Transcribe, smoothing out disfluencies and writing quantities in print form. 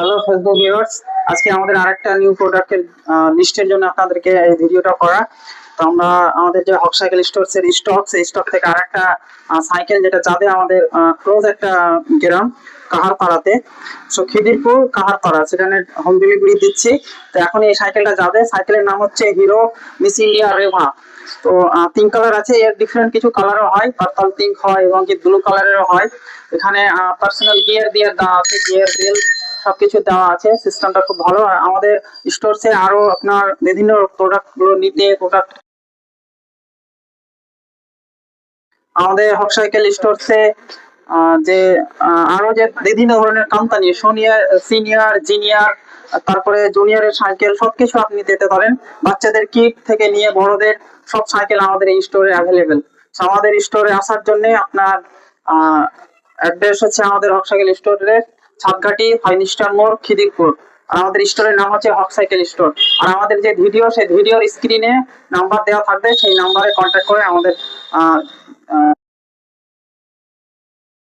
Hello Facebook viewers, আজকে আমাদের আরেকটা নিউ প্রোডাক্টের লিস্টের জন্য আপনাদেরকে এই ভিডিওটা করা। তো আমরা আমাদের যে হক সাইকেল স্টোরস এর স্টক, সেই স্টক থেকে আরেকটা সাইকেল, যেটা যাবে আমাদের ক্লোজ একটা গ্রাম কাহারপাড়াতে, সো খিদিরপুর কাহারপাড়া, সেখানে হোম ডেলিভারি দিচ্ছি। তো এখন এই সাইকেলটা যাবে, সাইকেলের নাম হচ্ছে হিরো মিস ইন্ডিয়া রেভা। তো পিঙ্ক কালার আছে, এর ডিফারেন্ট কিছু কালারও হয়, পার্পল পিঙ্ক হয় এবং কি ব্লু কালারেরও হয়। এখানে পার্সোনাল গিয়ার দিয়ে দেওয়া আছে, গিয়ার বেল সবকিছু দেওয়া আছে। সিস্টেমটা খুব ভালো। আর আমাদের স্টোরসে আরো আপনার বিভিন্ন প্রোডাক্ট গুলো নিতে আমাদের হক সাইকেল স্টোরসে যে আরো যে বিভিন্ন ধরনের কোম্পানি, সিনিয়র জুনিয়র, তারপরে জুনিয়রের সাইকেল সবকিছু আপনি দিতে পারেন। বাচ্চাদের কিট থেকে নিয়ে বড়দের সব সাইকেল আমাদের এই স্টোরে অ্যাভেলেবেল। আমাদের স্টোরে আসার জন্য আপনার অ্যাড্রেস হচ্ছে আমাদের হক সাইকেল স্টোরের ছাদঘাটি, ফাইভ স্টার মোড়, খিদিরপুর। আর আমাদের স্টোরের নাম হচ্ছে হক সাইকেল স্টোর। আর আমাদের যে ভিডিও, সেই ভিডিওর স্ক্রিনে নাম্বার দেওয়া থাকবে, সেই নাম্বারে কন্ট্যাক্ট করে আমাদের